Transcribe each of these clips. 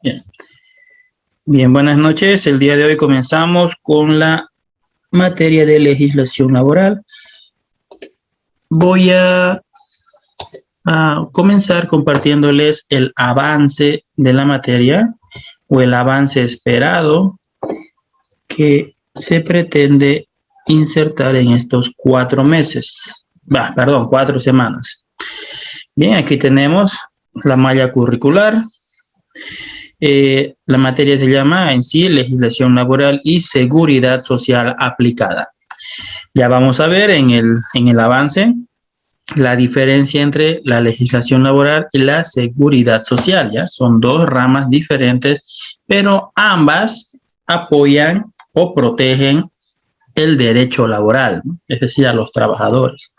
Bien. Bien, buenas noches. El día de hoy comenzamos con la materia de legislación laboral. Voy a comenzar compartiéndoles el avance de la materia o el avance esperado que se pretende insertar en estos 4 meses. 4 semanas. Bien, aquí tenemos la malla curricular. La materia se llama en sí legislación laboral y seguridad social aplicada. Ya vamos a ver en el avance la diferencia entre la legislación laboral y la seguridad social. ¿Ya? Son dos ramas diferentes, pero ambas apoyan o protegen el derecho laboral, ¿no? Es decir, a los trabajadores.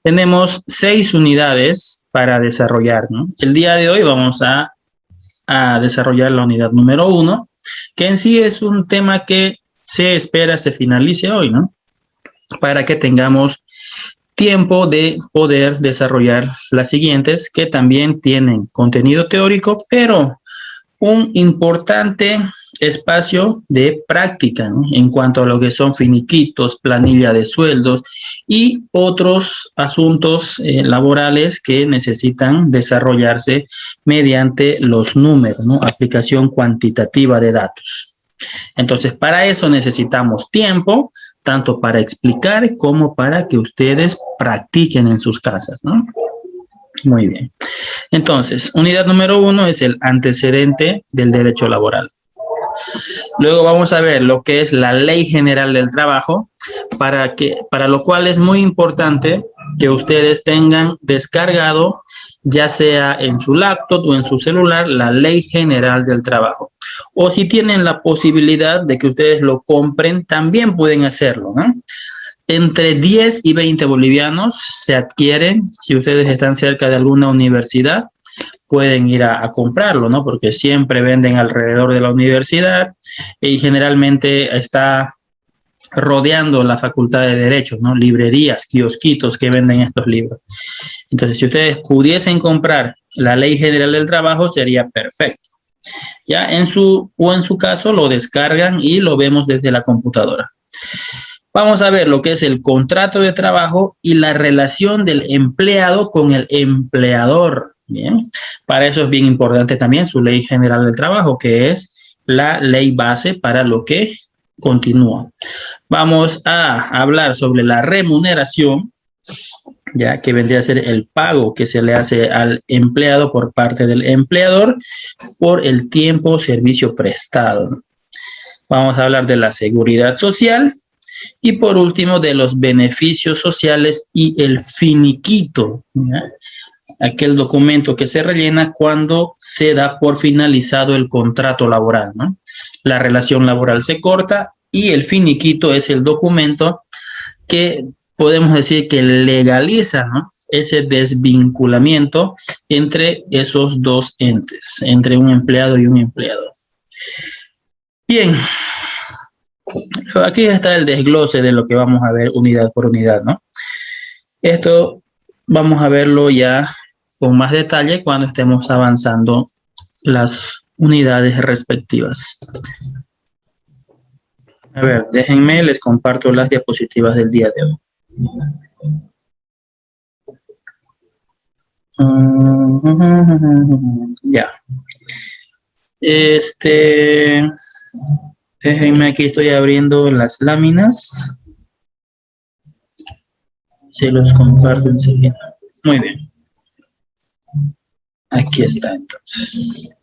Tenemos 6 unidades para desarrollar, ¿no? El día de hoy vamos a desarrollar la unidad número 1, que en sí es un tema que se espera se finalice hoy, ¿no? Para que tengamos tiempo de poder desarrollar las siguientes, que también tienen contenido teórico, pero un importante espacio de práctica, ¿no? En cuanto a lo que son finiquitos, planilla de sueldos y otros asuntos laborales que necesitan desarrollarse mediante los números, ¿no? Aplicación cuantitativa de datos. Entonces, para eso necesitamos tiempo, tanto para explicar como para que ustedes practiquen en sus casas, ¿no? Muy bien. Entonces, unidad número 1 es el antecedente del derecho laboral. Luego vamos a ver lo que es la Ley General del Trabajo, para lo cual es muy importante que ustedes tengan descargado, ya sea en su laptop o en su celular, la Ley General del Trabajo. O si tienen la posibilidad de que ustedes lo compren, también pueden hacerlo, ¿no? Entre 10 y 20 bolivianos se adquieren. Si ustedes están cerca de alguna universidad, pueden ir a comprarlo, ¿no? Porque siempre venden alrededor de la universidad y generalmente está rodeando la Facultad de Derecho, ¿no? Librerías, kiosquitos que venden estos libros. Entonces, si ustedes pudiesen comprar la Ley General del Trabajo, sería perfecto. Ya en su caso lo descargan y lo vemos desde la computadora. Vamos a ver lo que es el contrato de trabajo y la relación del empleado con el empleador. Bien, para eso es bien importante también su Ley General del Trabajo, que es la ley base para lo que continúa. Vamos a hablar sobre la remuneración, ya que vendría a ser el pago que se le hace al empleado por parte del empleador por el tiempo o servicio prestado. Vamos a hablar de la seguridad social y por último de los beneficios sociales y el finiquito, ¿ya? Aquel documento que se rellena cuando se da por finalizado el contrato laboral, ¿no? La relación laboral se corta y el finiquito es el documento que podemos decir que legaliza, ¿no? Ese desvinculamiento entre esos dos entes, entre un empleado y un empleador. Bien, aquí está el desglose de lo que vamos a ver unidad por unidad, ¿no? Esto vamos a verlo ya con más detalle cuando estemos avanzando las unidades respectivas. A ver, déjenme, les comparto las diapositivas del día de hoy. Ya. Déjenme, aquí estoy abriendo las láminas. Se los comparto enseguida. Muy bien. Aquí está entonces.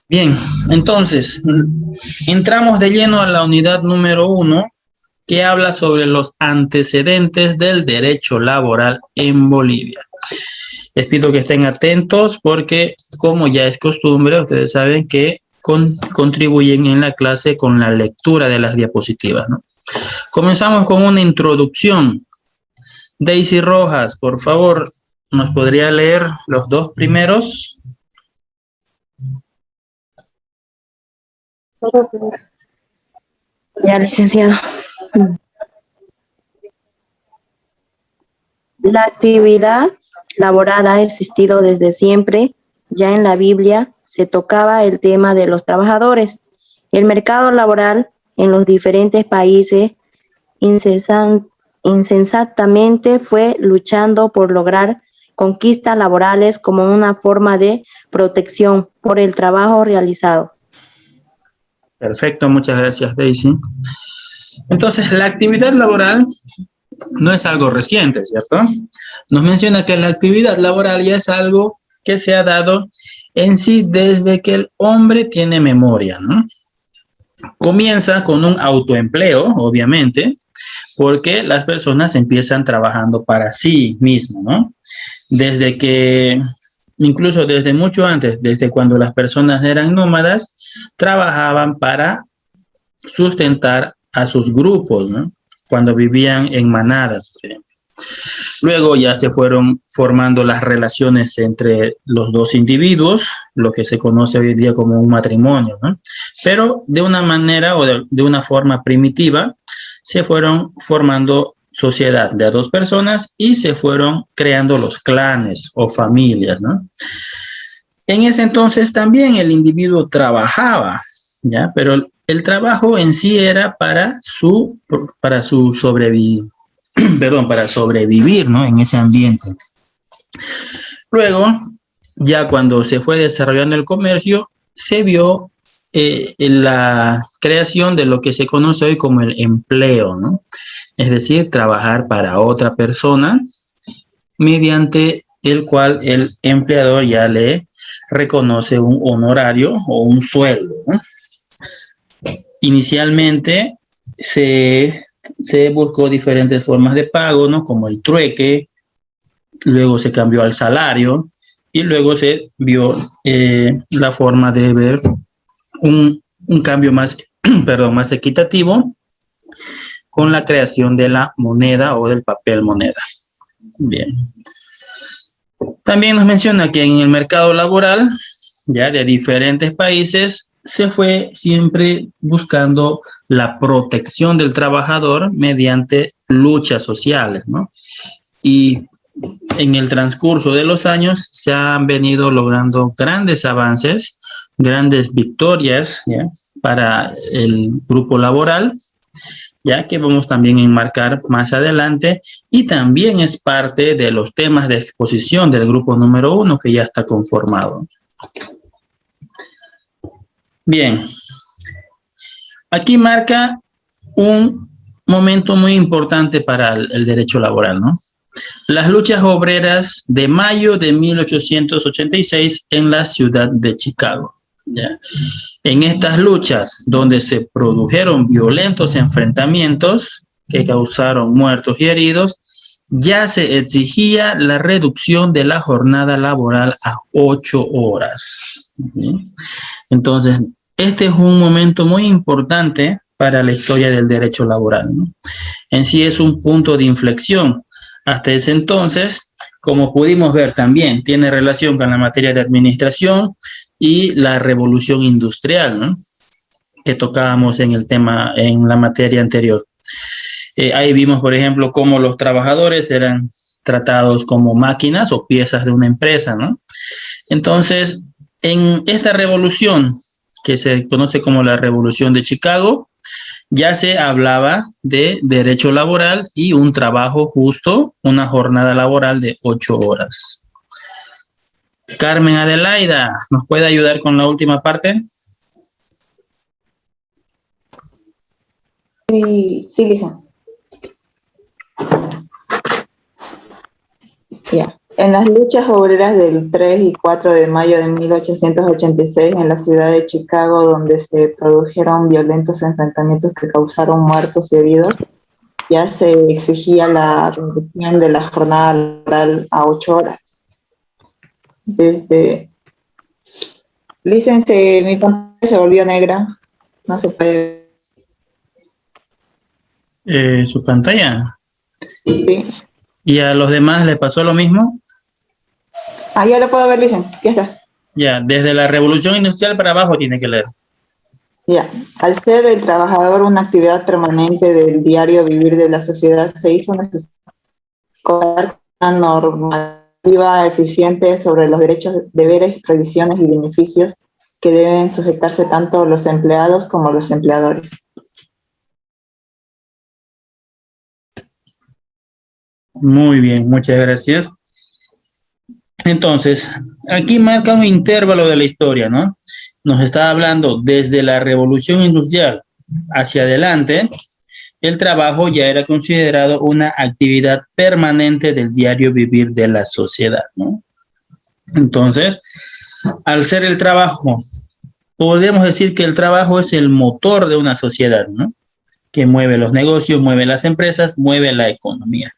Bien, entonces, entramos de lleno a la unidad número 1, que habla sobre los antecedentes del derecho laboral en Bolivia. Les pido que estén atentos porque, como ya es costumbre, ustedes saben que contribuyen en la clase con la lectura de las diapositivas, ¿no? Comenzamos con una introducción. Daisy Rojas, por favor, ¿nos podría leer los 2 primeros? Ya, licenciado. La actividad laboral ha existido desde siempre. Ya en la Biblia se tocaba el tema de los trabajadores. El mercado laboral en los diferentes países insensatamente fue luchando por lograr conquistas laborales como una forma de protección por el trabajo realizado. Perfecto, muchas gracias, Daisy. Entonces, la actividad laboral no es algo reciente, ¿cierto? Nos menciona que la actividad laboral ya es algo que se ha dado en sí desde que el hombre tiene memoria, ¿no? Comienza con un autoempleo, obviamente, porque las personas empiezan trabajando para sí mismos, ¿no? Desde que, incluso desde mucho antes, desde cuando las personas eran nómadas, trabajaban para sustentar a sus grupos, ¿no? Cuando vivían en manadas, por ejemplo. Luego ya se fueron formando las relaciones entre los dos individuos, lo que se conoce hoy en día como un matrimonio, ¿no? Pero de una manera o de una forma primitiva, se fueron formando sociedad de a dos personas y se fueron creando los clanes o familias, ¿no? En ese entonces también el individuo trabajaba, ¿ya? Pero el trabajo en sí era para su para sobrevivir, ¿no? En ese ambiente. Luego, ya cuando se fue desarrollando el comercio, se vio la creación de lo que se conoce hoy como el empleo, ¿no? Es decir, trabajar para otra persona mediante el cual el empleador ya le reconoce un honorario o un sueldo, ¿no? Inicialmente se buscó diferentes formas de pago, ¿no? Como el trueque, luego se cambió al salario y luego se vio la forma de ver un cambio más, perdón, más equitativo con la creación de la moneda o del papel moneda. Bien. También nos menciona que en el mercado laboral, ya de diferentes países, se fue siempre buscando la protección del trabajador mediante luchas sociales, ¿no? Y en el transcurso de los años se han venido logrando grandes avances, grandes victorias, ¿ya? Para el grupo laboral, ya que vamos también a enmarcar más adelante, y también es parte de los temas de exposición del grupo número 1 que ya está conformado. Bien, aquí marca un momento muy importante para el derecho laboral, ¿no? Las luchas obreras de mayo de 1886 en la ciudad de Chicago, ¿ya? En estas luchas, donde se produjeron violentos enfrentamientos que causaron muertos y heridos, ya se exigía la reducción de la jornada laboral a 8 horas. ¿Sí? Entonces, este es un momento muy importante para la historia del derecho laboral, ¿no? En sí es un punto de inflexión. Hasta ese entonces, como pudimos ver también, tiene relación con la materia de administración y la revolución industrial, ¿no? Que tocábamos en el tema, en la materia anterior. Ahí vimos, por ejemplo, cómo los trabajadores eran tratados como máquinas o piezas de una empresa, ¿no? Entonces, en esta revolución, que se conoce como la Revolución de Chicago, ya se hablaba de derecho laboral y un trabajo justo, una jornada laboral de 8 horas. Carmen Adelaida, ¿nos puede ayudar con la última parte? Sí, Lisa. Ya. En las luchas obreras del 3 y 4 de mayo de 1886 en la ciudad de Chicago, donde se produjeron violentos enfrentamientos que causaron muertos y heridos, ya se exigía la reducción de la jornada laboral a 8 horas. Licencia, mi pantalla se volvió negra, no se puede ver. ¿Su pantalla? Sí. ¿Y a los demás les pasó lo mismo? Ya lo puedo ver, Licen, ya está. Ya, desde la Revolución Industrial para abajo tiene que leer. Ya, al ser el trabajador una actividad permanente del diario vivir de la sociedad, se hizo necesario contar con una normativa eficiente sobre los derechos, deberes, prohibiciones y beneficios que deben sujetarse tanto los empleados como los empleadores. Muy bien, muchas gracias. Entonces, aquí marca un intervalo de la historia, ¿no? Nos está hablando desde la Revolución Industrial hacia adelante, el trabajo ya era considerado una actividad permanente del diario vivir de la sociedad, ¿no? Entonces, al ser el trabajo, podemos decir que el trabajo es el motor de una sociedad, ¿no? Que mueve los negocios, mueve las empresas, mueve la economía.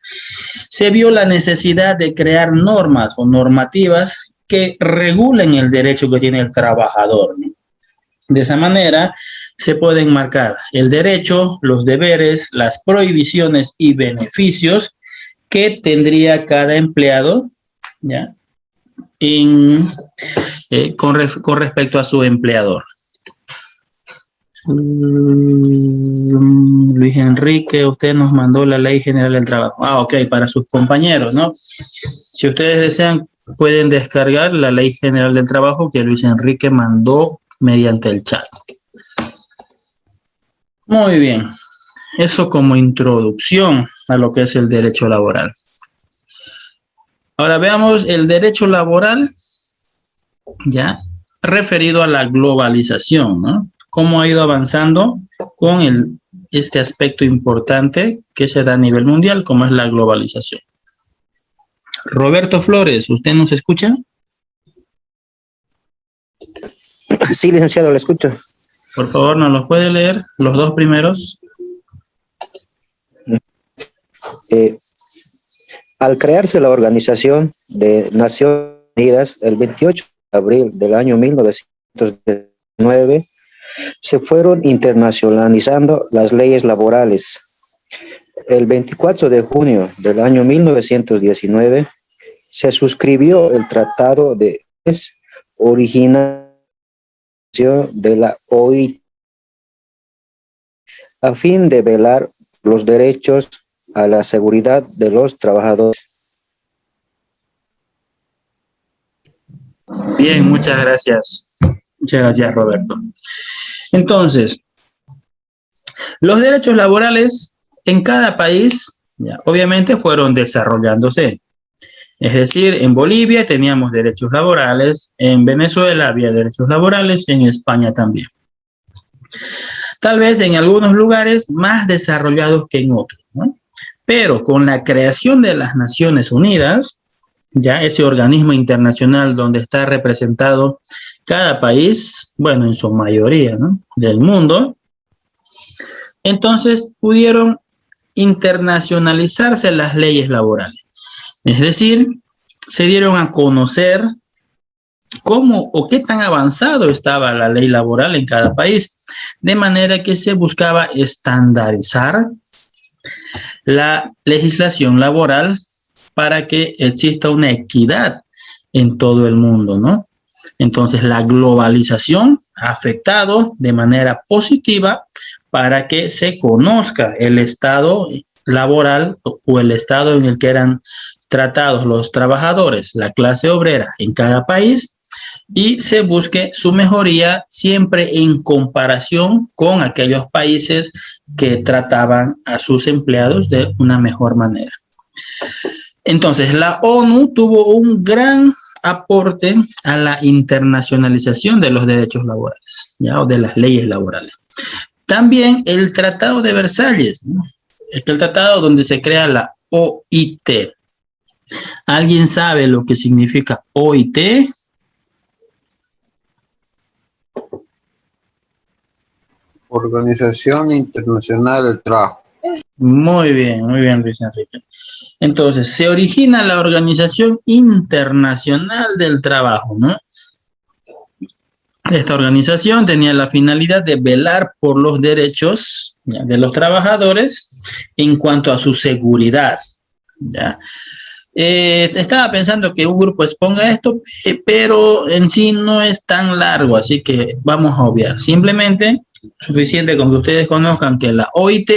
Se vio la necesidad de crear normas o normativas que regulen el derecho que tiene el trabajador, ¿no? De esa manera se pueden marcar el derecho, los deberes, las prohibiciones y beneficios que tendría cada empleado, ¿ya? Con respecto a su empleador. Luis Enrique, usted nos mandó la Ley General del Trabajo. Ah, ok, para sus compañeros, ¿no? Si ustedes desean, pueden descargar la Ley General del Trabajo que Luis Enrique mandó mediante el chat. Muy bien. Eso como introducción a lo que es el derecho laboral. Ahora veamos el derecho laboral, ya, referido a la globalización, ¿no? Cómo ha ido avanzando con este aspecto importante que se da a nivel mundial, como es la globalización. Roberto Flores, ¿usted nos escucha? Sí, licenciado, lo escucho. Por favor, ¿nos los puede leer los dos primeros? Al crearse la Organización de Naciones Unidas el 28 de abril del año 1919, se fueron internacionalizando las leyes laborales. El 24 de junio del año 1919 se suscribió el Tratado de Original de la OIT a fin de velar los derechos a la seguridad de los trabajadores. Bien, muchas gracias. Muchas gracias, Roberto. Entonces, los derechos laborales en cada país, ya, obviamente, fueron desarrollándose. Es decir, en Bolivia teníamos derechos laborales, en Venezuela había derechos laborales, en España también. Tal vez en algunos lugares más desarrollados que en otros, ¿no? Pero con la creación de las Naciones Unidas, ya ese organismo internacional donde está representado cada país, bueno, en su mayoría, ¿no?, del mundo, entonces pudieron internacionalizarse las leyes laborales. Es decir, se dieron a conocer cómo o qué tan avanzado estaba la ley laboral en cada país, de manera que se buscaba estandarizar la legislación laboral para que exista una equidad en todo el mundo, ¿no? Entonces, la globalización ha afectado de manera positiva para que se conozca el estado laboral o el estado en el que eran tratados los trabajadores, la clase obrera en cada país, y se busque su mejoría siempre en comparación con aquellos países que trataban a sus empleados de una mejor manera. Entonces, la ONU tuvo un gran aporte a la internacionalización de los derechos laborales, ¿ya?, o de las leyes laborales. También el Tratado de Versalles, ¿no?, es el tratado donde se crea la OIT. ¿Alguien sabe lo que significa OIT? Organización Internacional del Trabajo. Muy bien, Luis Enrique. Entonces, se origina la Organización Internacional del Trabajo, ¿no? Esta organización tenía la finalidad de velar por los derechos, ¿ya?, de los trabajadores en cuanto a su seguridad, ¿ya? Estaba pensando que un grupo exponga esto, pero en sí no es tan largo, así que vamos a obviar. Simplemente Suficiente con que ustedes conozcan que la OIT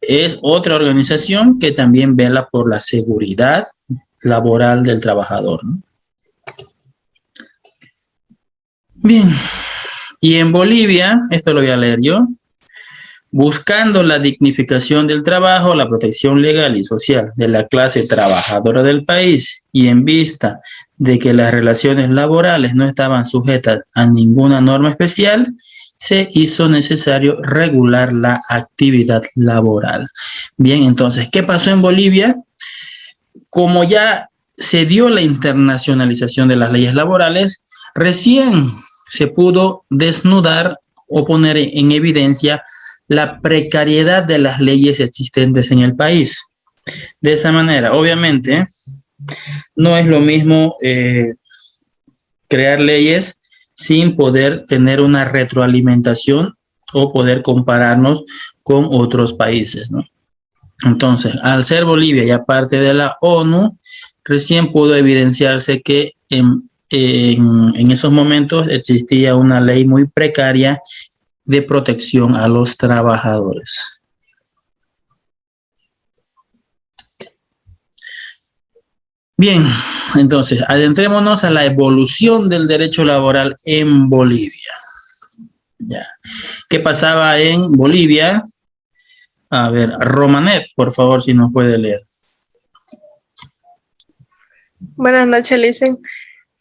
es otra organización que también vela por la seguridad laboral del trabajador, ¿no? Bien, y en Bolivia, esto lo voy a leer yo, buscando la dignificación del trabajo, la protección legal y social de la clase trabajadora del país y en vista de que las relaciones laborales no estaban sujetas a ninguna norma especial, se hizo necesario regular la actividad laboral. Bien, entonces, ¿qué pasó en Bolivia? Como ya se dio la internacionalización de las leyes laborales, recién se pudo desnudar o poner en evidencia la precariedad de las leyes existentes en el país. De esa manera, obviamente, no es lo mismo crear leyes sin poder tener una retroalimentación o poder compararnos con otros países, ¿no? Entonces, al ser Bolivia ya parte de la ONU, recién pudo evidenciarse que en esos momentos existía una ley muy precaria de protección a los trabajadores. Bien, entonces, adentrémonos a la evolución del derecho laboral en Bolivia. Ya. ¿Qué pasaba en Bolivia? A ver, Romanet, por favor, si nos puede leer. Buenas noches, Licen.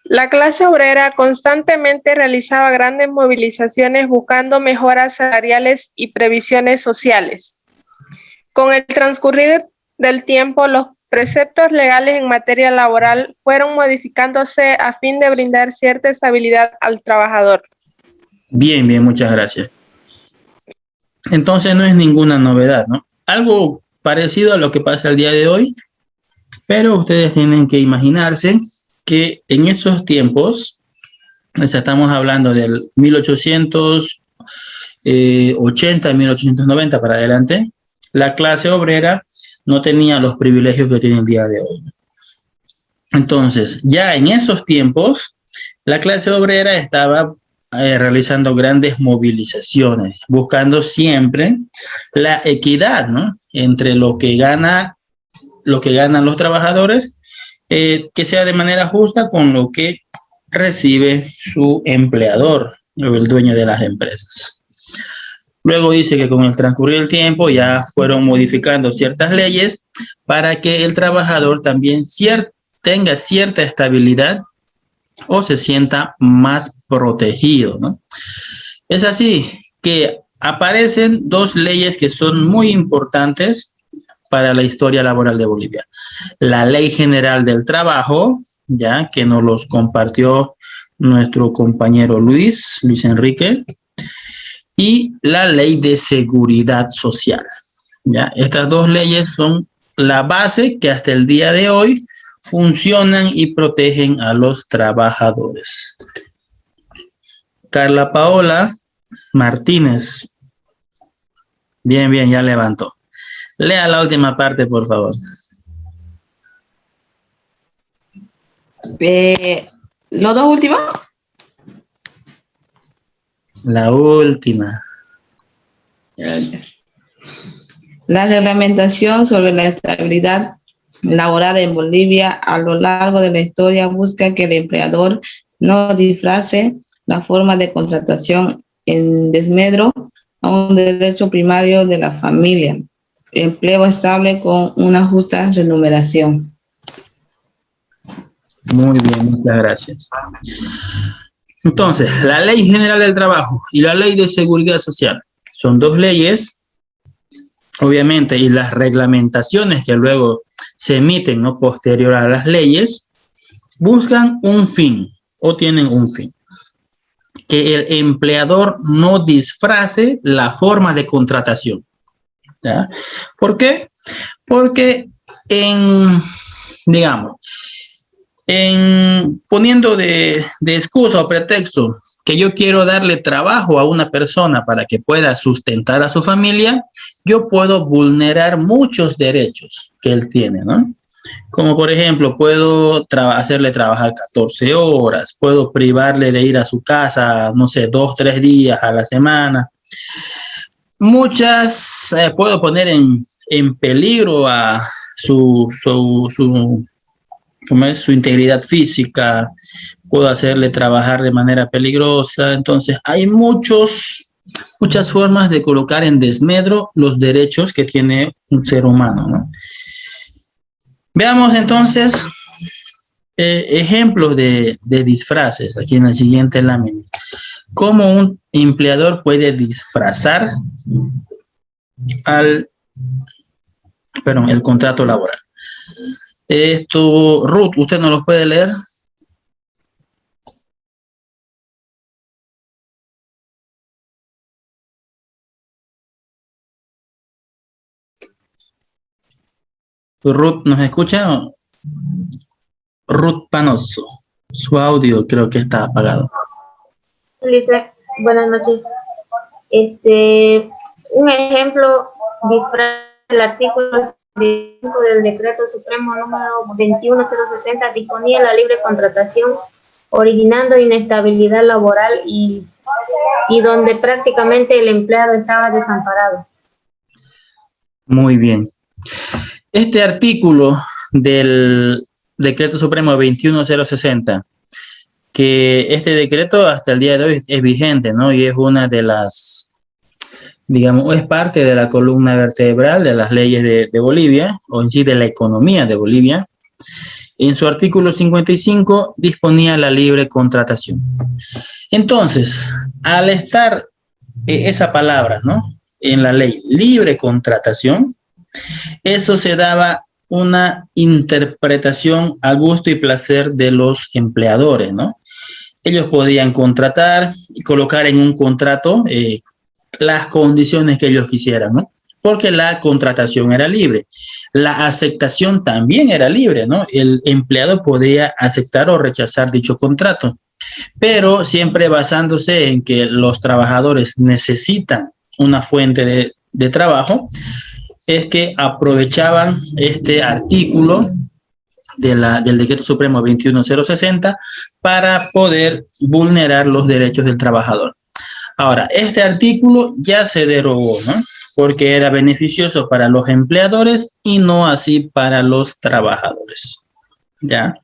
La clase obrera constantemente realizaba grandes movilizaciones buscando mejoras salariales y previsiones sociales. Con el transcurrir del tiempo, los preceptos legales en materia laboral fueron modificándose a fin de brindar cierta estabilidad al trabajador. Bien, bien, muchas gracias. Entonces no es ninguna novedad, ¿no? Algo parecido a lo que pasa el día de hoy, pero ustedes tienen que imaginarse que en esos tiempos, o sea, estamos hablando del 1880, 1890 para adelante, la clase obrera no tenía los privilegios que tiene el día de hoy. Entonces, ya en esos tiempos, la clase obrera estaba realizando grandes movilizaciones, buscando siempre la equidad, ¿no? Entre lo que ganan los trabajadores, que sea de manera justa con lo que recibe su empleador o el dueño de las empresas. Luego dice que con el transcurrir del tiempo ya fueron modificando ciertas leyes para que el trabajador también tenga cierta estabilidad o se sienta más protegido, ¿no? Es así que aparecen dos leyes que son muy importantes para la historia laboral de Bolivia. La Ley General del Trabajo, ya que nos los compartió nuestro compañero Luis Enrique, y la Ley de Seguridad Social. ¿Ya? Estas dos leyes son la base que hasta el día de hoy funcionan y protegen a los trabajadores. Carla Paola Martínez. Bien, bien, ya levantó. Lea la última parte, por favor. ¿Los dos últimos? La última. La reglamentación sobre la estabilidad laboral en Bolivia a lo largo de la historia busca que el empleador no disfrace la forma de contratación en desmedro a un derecho primario de la familia, empleo estable con una justa remuneración. Muy bien, muchas gracias. Entonces, la Ley General del Trabajo y la Ley de Seguridad Social son dos leyes, obviamente, y las reglamentaciones que luego se emiten, ¿no?, posterior a las leyes, buscan un fin o tienen un fin. Que el empleador no disfrace la forma de contratación. ¿Ya? ¿Por qué? Porque poniendo de excusa o pretexto que yo quiero darle trabajo a una persona para que pueda sustentar a su familia, yo puedo vulnerar muchos derechos que él tiene, ¿no? Como por ejemplo, puedo hacerle trabajar 14 horas, puedo privarle de ir a su casa, no sé, 2, 3 días a la semana, Muchas puedo poner en peligro a ¿cómo es? Su integridad física, puedo hacerle trabajar de manera peligrosa. Entonces, hay muchas formas de colocar en desmedro los derechos que tiene un ser humano, ¿no? Veamos entonces ejemplos de disfraces aquí en la siguiente lámina. ¿Cómo un empleador puede disfrazar el contrato laboral? Esto, Ruth, ¿usted no lo puede leer? Ruth, ¿nos escucha? Ruth Panoso. Su audio creo que está apagado. Lisa, buenas noches. Un ejemplo, el artículo 5 del Decreto Supremo número 21060 disponía la libre contratación, originando inestabilidad laboral y donde prácticamente el empleado estaba desamparado. Muy bien. Este artículo del Decreto Supremo 21060, que este decreto hasta el día de hoy es vigente, ¿no? Y es una de las, digamos, es parte de la columna vertebral de las leyes de Bolivia, o en sí de la economía de Bolivia. En su artículo 55 disponía la libre contratación. Entonces, al estar esa palabra, ¿no?, en la ley, libre contratación, eso se daba una interpretación a gusto y placer de los empleadores, ¿no? Ellos podían contratar y colocar en un contrato las condiciones que ellos quisieran, ¿no? Porque la contratación era libre. La aceptación también era libre, ¿no? El empleado podía aceptar o rechazar dicho contrato, pero siempre basándose en que los trabajadores necesitan una fuente de trabajo, es que aprovechaban este artículo del Decreto Supremo 21060 para poder vulnerar los derechos del trabajador. Ahora, este artículo ya se derogó, ¿no?, porque era beneficioso para los empleadores y no así para los trabajadores. ¿Ya?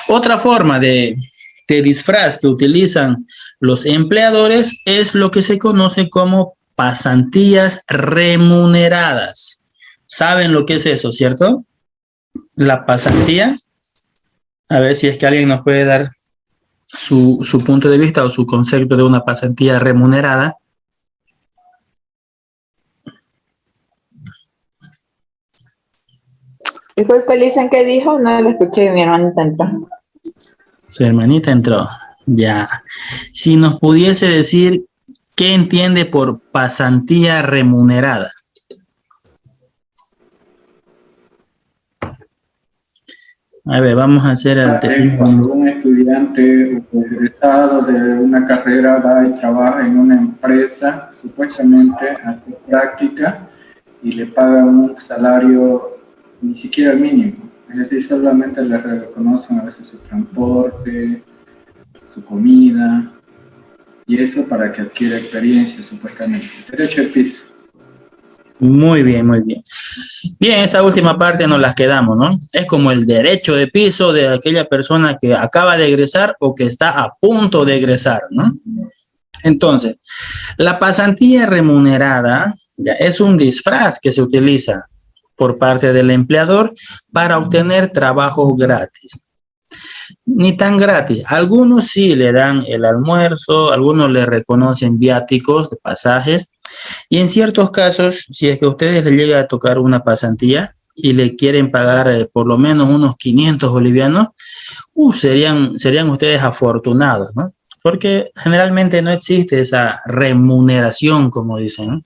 Otra forma de disfraz que utilizan los empleadores es lo que se conoce como pasantías remuneradas. ¿Saben lo que es eso, cierto? La pasantía. A ver si es que alguien nos puede dar su punto de vista o su concepto de una pasantía remunerada. Disculpe, Lisa, ¿qué dijo? No lo escuché, mi hermanita entró. Su hermanita entró. Ya. Si nos pudiese decir qué entiende por pasantía remunerada. A ver, vamos a hacer el cuando un estudiante o egresado de una carrera va y trabaja en una empresa, supuestamente hace práctica y le pagan un salario ni siquiera el mínimo. Es decir, solamente le reconocen a veces su transporte, su comida, y eso para que adquiera experiencia, supuestamente. Derecho de piso. Muy bien, muy bien. Bien, esa última parte nos las quedamos, ¿no? Es como el derecho de piso de aquella persona que acaba de egresar o que está a punto de egresar, ¿no? Entonces, la pasantía remunerada ya es un disfraz que se utiliza por parte del empleador para obtener trabajos gratis. Ni tan gratis. Algunos sí le dan el almuerzo, algunos le reconocen viáticos de pasajes, y en ciertos casos, si es que a ustedes les llega a tocar una pasantía y le quieren pagar por lo menos unos 500 bolivianos, serían ustedes afortunados, ¿no? Porque generalmente no existe esa remuneración, como dicen, ¿no?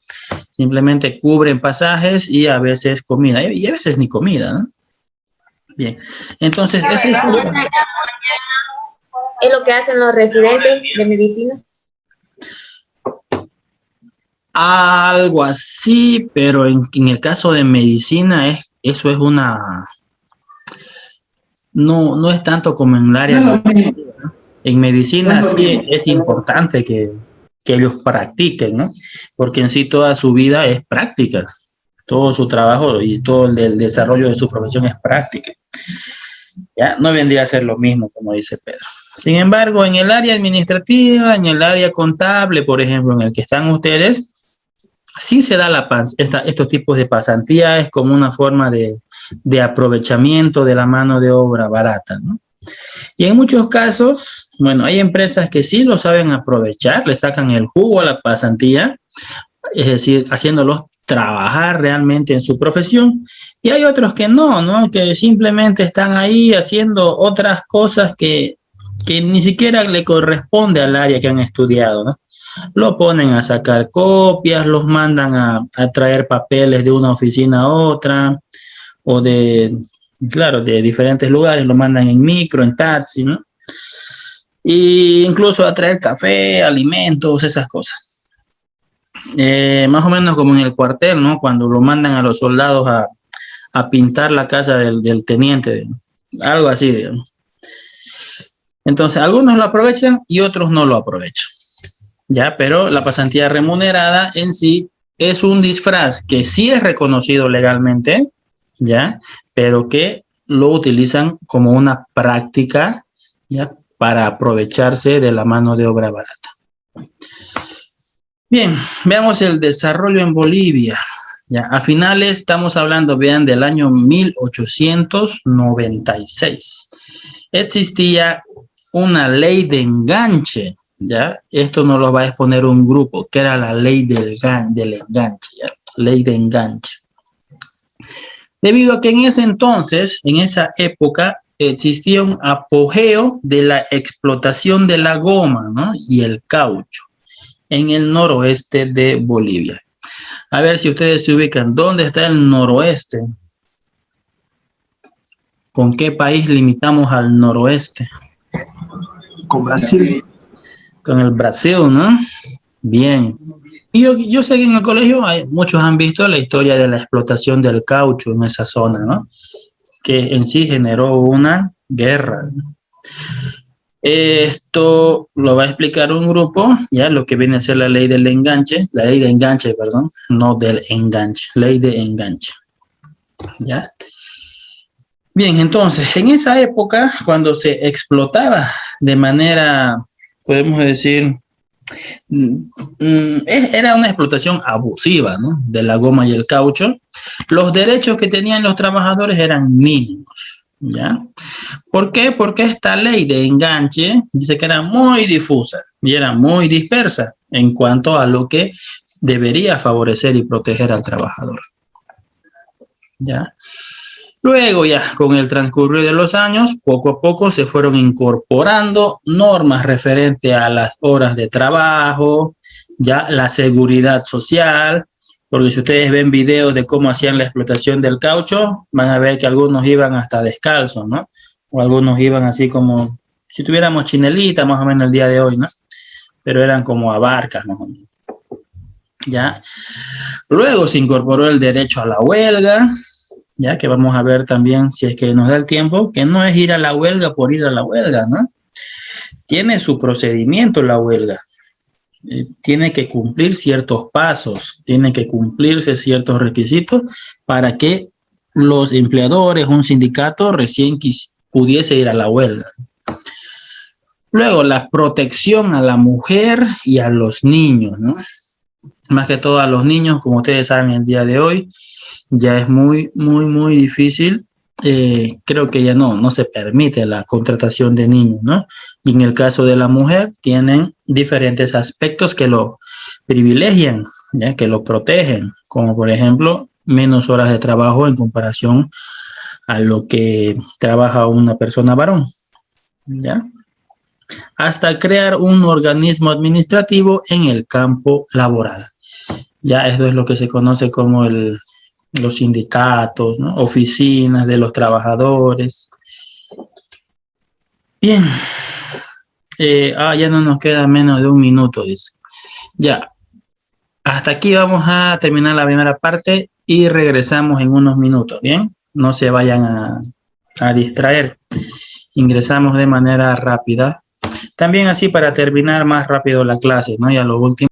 Simplemente cubren pasajes y a veces comida, y a veces ni comida, ¿no? Bien, entonces ese es lo que hacen los residentes de medicina. Algo así, pero en el caso de medicina eso es una... No es tanto como en el área... En medicina sí es importante que que ellos practiquen, ¿no? Porque en sí toda su vida es práctica, todo su trabajo y todo el desarrollo de su profesión es práctica. Ya no vendría a ser lo mismo, como dice Pedro. Sin embargo, en el área administrativa, en el área contable, por ejemplo, en el que están ustedes, sí se da estos tipos de pasantías como una forma de aprovechamiento de la mano de obra barata, ¿no? Y en muchos casos, bueno, hay empresas que sí lo saben aprovechar, le sacan el jugo a la pasantía, es decir, haciéndolos trabajar realmente en su profesión, y hay otros que no, ¿no? Que simplemente están ahí haciendo otras cosas que ni siquiera le corresponde al área que han estudiado, ¿no? Lo ponen a sacar copias, los mandan a traer papeles de una oficina a otra, o claro, de diferentes lugares, lo mandan en micro, en taxi, ¿no? Y incluso a traer café, alimentos, esas cosas. Más o menos como en el cuartel, ¿no? Cuando lo mandan a los soldados a pintar la casa del teniente, algo así, digamos. Entonces, algunos lo aprovechan y otros no lo aprovechan, ¿ya? Pero la pasantía remunerada en sí es un disfraz que sí es reconocido legalmente, ¿ya? Pero que lo utilizan como una práctica, ¿ya? Para aprovecharse de la mano de obra barata. Bien, veamos el desarrollo en Bolivia. Ya, a finales, estamos hablando, vean, del año 1896. Existía una ley de enganche, ¿ya? Esto nos lo va a exponer un grupo, que era la ley del enganche, ¿ya? Ley de enganche. Debido a que en ese entonces, en esa época, existía un apogeo de la explotación de la goma, ¿no? Y el caucho en el noroeste de Bolivia. A ver si ustedes se ubican. ¿Dónde está el noroeste? ¿Con qué país limitamos al noroeste? Con Brasil. Con el Brasil, ¿no? Bien. Y yo sé que en el colegio muchos han visto la historia de la explotación del caucho en esa zona, ¿no? Que en sí generó una guerra. Esto lo va a explicar un grupo, ya lo que viene a ser la ley del enganche, perdón, no del enganche, ley de enganche. ¿Ya? Bien, entonces, en esa época, cuando se explotaba de manera, podemos decir, era una explotación abusiva, ¿no? De la goma y el caucho, los derechos que tenían los trabajadores eran mínimos. ¿Ya? ¿Por qué? Porque esta ley de enganche dice que era muy difusa y era muy dispersa en cuanto a lo que debería favorecer y proteger al trabajador. ¿Ya? Luego ya con el transcurrir de los años, poco a poco se fueron incorporando normas referentes a las horas de trabajo, ya la seguridad social. Porque si ustedes ven videos de cómo hacían la explotación del caucho, van a ver que algunos iban hasta descalzos, ¿no? O algunos iban así como, si tuviéramos chinelita más o menos el día de hoy, ¿no? Pero eran como abarcas, más o menos. ¿Ya? Luego se incorporó el derecho a la huelga, ya que vamos a ver también, si es que nos da el tiempo, que no es ir a la huelga por ir a la huelga, ¿no? Tiene su procedimiento la huelga. Tiene que cumplir ciertos pasos, tiene que cumplirse ciertos requisitos para que los empleadores, un sindicato, recién pudiese ir a la huelga. Luego, la protección a la mujer y a los niños, ¿no? Más que todo a los niños, como ustedes saben, el día de hoy ya es muy difícil. Creo que ya no se permite la contratación de niños, ¿no? Y en el caso de la mujer tienen diferentes aspectos que lo privilegian, ¿ya? Que lo protegen, como por ejemplo menos horas de trabajo en comparación a lo que trabaja una persona varón, ¿ya? Hasta crear un organismo administrativo en el campo laboral. Ya esto es lo que se conoce como los sindicatos, ¿no? Oficinas de los trabajadores. Bien. Ya no nos queda menos de un minuto, dice. Ya. Hasta aquí vamos a terminar la primera parte y regresamos en unos minutos, ¿bien? No se vayan a distraer. Ingresamos de manera rápida. También así para terminar más rápido la clase, ¿no? Y a lo último